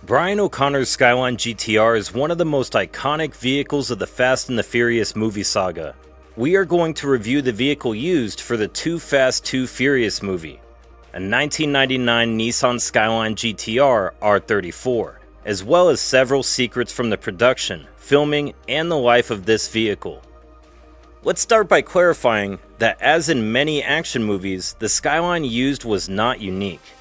Brian O'Connor's Skyline GT-R is one of the most iconic vehicles of the Fast and the Furious movie saga. We are going to review the vehicle used for the Too Fast, Too Furious movie, a 1999 Nissan Skyline GT-R R34, as well as several secrets from the production, filming, and the life of this vehicle. Let's start by clarifying that, as in many action movies, the Skyline used was not unique.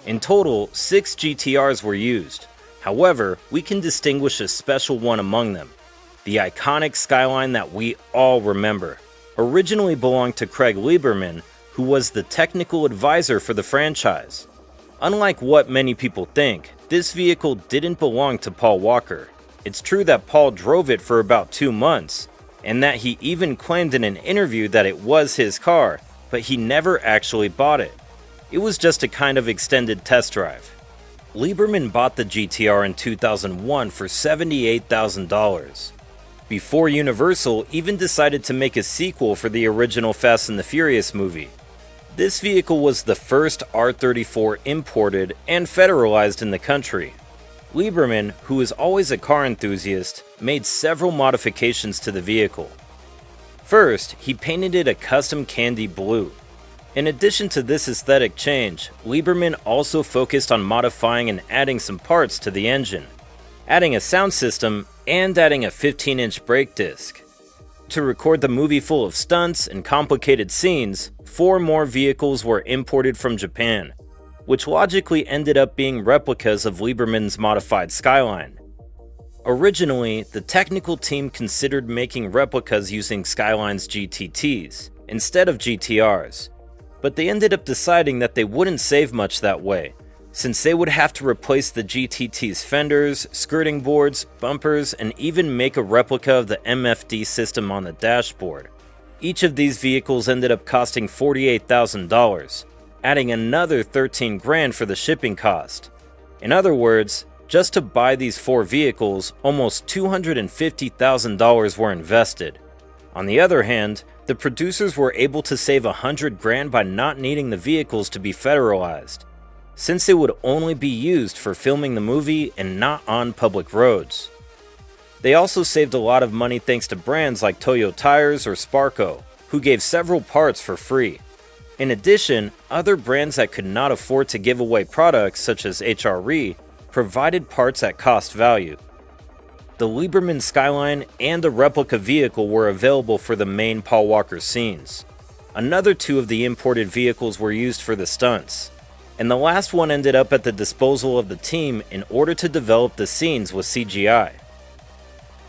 In total, 6 GT-Rs were used. However, we can distinguish a special one among them, the iconic Skyline that we all remember. Originally belonged to Craig Lieberman, who was the technical advisor for the franchise. Unlike what many people think, this vehicle didn't belong to Paul Walker. It's true that Paul drove it for about 2 months, and that he even claimed in an interview that it was his car, but he never actually bought it. It was just a kind of extended test drive. Lieberman bought the GT-R in 2001 for $78,000. Before Universal even decided to make a sequel for the original Fast and the Furious movie. This vehicle was the first R34 imported and federalized in the country. Lieberman, who is always a car enthusiast, made several modifications to the vehicle. First, he painted it a custom candy blue. In addition to this aesthetic change, Lieberman also focused on modifying and adding some parts to the engine, adding a sound system, and adding a 15-inch brake disc. To record the movie full of stunts and complicated scenes, 4 more vehicles were imported from Japan, which logically ended up being replicas of Lieberman's modified Skyline. Originally, the technical team considered making replicas using Skyline's GTTs instead of GT-Rs, but they ended up deciding that they wouldn't save much that way, since they would have to replace the GTT's fenders, skirting boards, bumpers, and even make a replica of the MFD system on the dashboard. Each of these vehicles ended up costing $48,000, adding another $13,000 for the shipping cost. In other words, just to buy these 4 vehicles, almost $250,000 were invested. On the other hand, the producers were able to save $100,000 by not needing the vehicles to be federalized, since they would only be used for filming the movie and not on public roads. They also saved a lot of money thanks to brands like Toyo Tires or Sparco, who gave several parts for free. In addition, other brands that could not afford to give away products, such as HRE, provided parts at cost value. The Lieberman Skyline and a replica vehicle were available for the main Paul Walker scenes. Another 2 of the imported vehicles were used for the stunts, and the last one ended up at the disposal of the team in order to develop the scenes with CGI.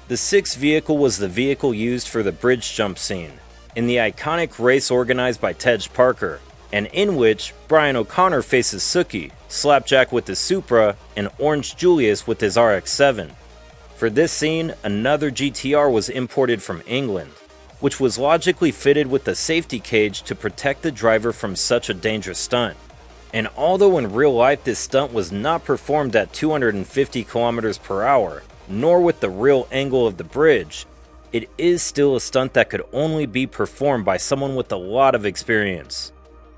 The 6th vehicle was the vehicle used for the bridge jump scene, in the iconic race organized by Tej Parker, and in which Brian O'Connor faces Suki, Slapjack with his Supra, and Orange Julius with his RX-7. For this scene, another GT-R was imported from England, which was logically fitted with a safety cage to protect the driver from such a dangerous stunt. And although in real life this stunt was not performed at 250 km per hour, nor with the real angle of the bridge, it is still a stunt that could only be performed by someone with a lot of experience.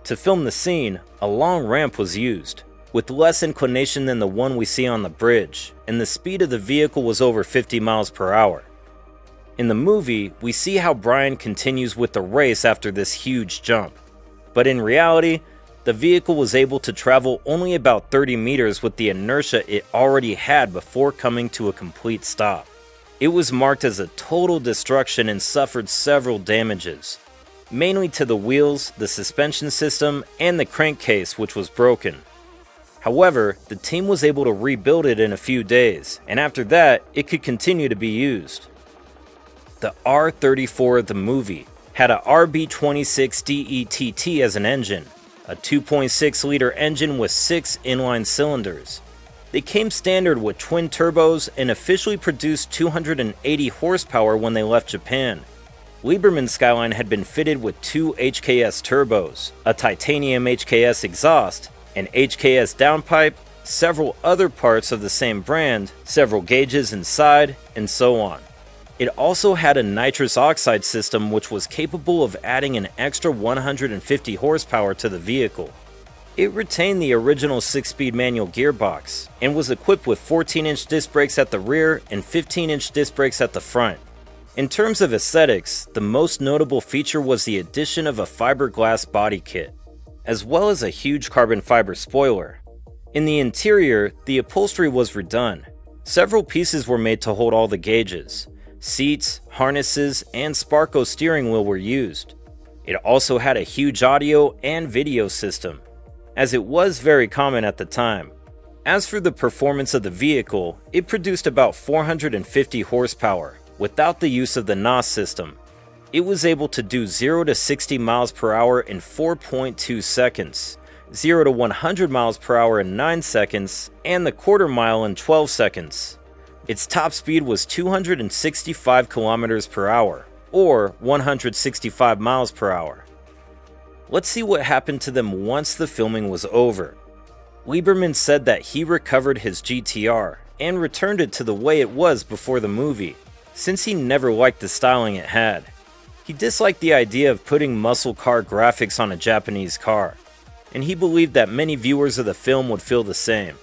To film the scene, a long ramp was used, with less inclination than the one we see on the bridge, and the speed of the vehicle was over 50 miles per hour. In the movie, we see how Brian continues with the race after this huge jump, but in reality, the vehicle was able to travel only about 30 meters with the inertia it already had before coming to a complete stop. It was marked as a total destruction and suffered several damages, mainly to the wheels, the suspension system, and the crankcase, which was broken. However, the team was able to rebuild it in a few days, and after that, it could continue to be used. The R34 of the movie had a RB26DETT as an engine, a 2.6-liter engine with 6 inline cylinders. They came standard with twin turbos and officially produced 280 horsepower when they left Japan. Lieberman Skyline had been fitted with 2 HKS turbos, a titanium HKS exhaust, an HKS downpipe, several other parts of the same brand, several gauges inside, and so on. It also had a nitrous oxide system which was capable of adding an extra 150 horsepower to the vehicle. It retained the original 6-speed manual gearbox and was equipped with 14-inch disc brakes at the rear and 15-inch disc brakes at the front. In terms of aesthetics, the most notable feature was the addition of a fiberglass body kit, as well as a huge carbon fiber spoiler. In the interior, the upholstery was redone. Several pieces were made to hold all the gauges. Seats, harnesses, and Sparco steering wheel were used. It also had a huge audio and video system, as it was very common at the time. As for the performance of the vehicle, it produced about 450 horsepower, without the use of the NOS system. It was able to do 0 to 60 miles per hour in 4.2 seconds, 0 to 100 miles per hour in 9 seconds, and the quarter mile in 12 seconds. Its top speed was 265 kilometers per hour, or 165 miles per hour. Let's see what happened to them once the filming was over. Lieberman said that he recovered his GT-R and returned it to the way it was before the movie, since he never liked the styling it had. He disliked the idea of putting muscle car graphics on a Japanese car, and he believed that many viewers of the film would feel the same.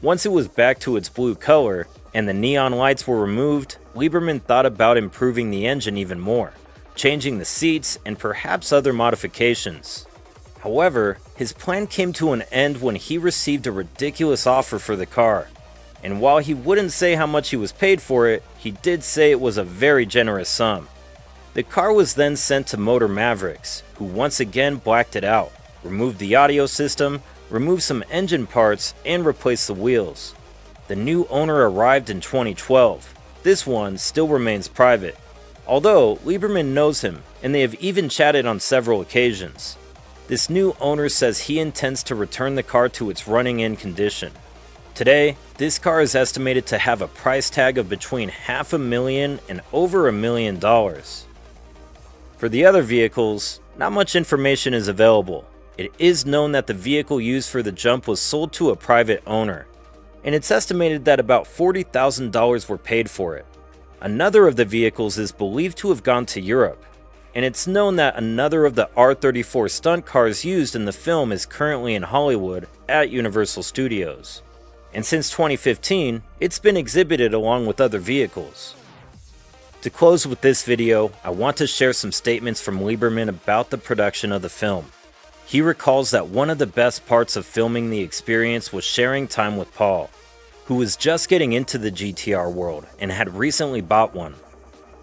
Once it was back to its blue color, and the neon lights were removed, Lieberman thought about improving the engine even more, changing the seats, and perhaps other modifications. However, his plan came to an end when he received a ridiculous offer for the car, and while he wouldn't say how much he was paid for it, he did say it was a very generous sum. The car was then sent to Motor Mavericks, who once again blacked it out, removed the audio system, removed some engine parts, and replaced the wheels. The new owner arrived in 2012. This one still remains private, although Lieberman knows him, and they have even chatted on several occasions. This new owner says he intends to return the car to its running-in condition. Today, this car is estimated to have a price tag of between $500,000 and over $1 million. For the other vehicles, not much information is available. It is known that the vehicle used for the jump was sold to a private owner, and it's estimated that about $40,000 were paid for it. Another of the vehicles is believed to have gone to Europe, and it's known that another of the R34 stunt cars used in the film is currently in Hollywood at Universal Studios. And since 2015, it's been exhibited along with other vehicles. To close with this video, I want to share some statements from Lieberman about the production of the film. He recalls that one of the best parts of filming the experience was sharing time with Paul, who was just getting into the GT-R world and had recently bought one.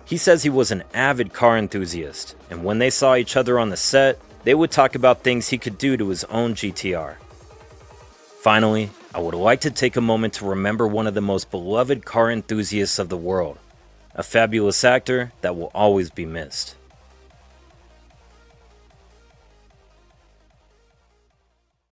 He says he was an avid car enthusiast, and when they saw each other on the set, they would talk about things he could do to his own GT-R. Finally, I would like to take a moment to remember one of the most beloved car enthusiasts of the world, a fabulous actor that will always be missed.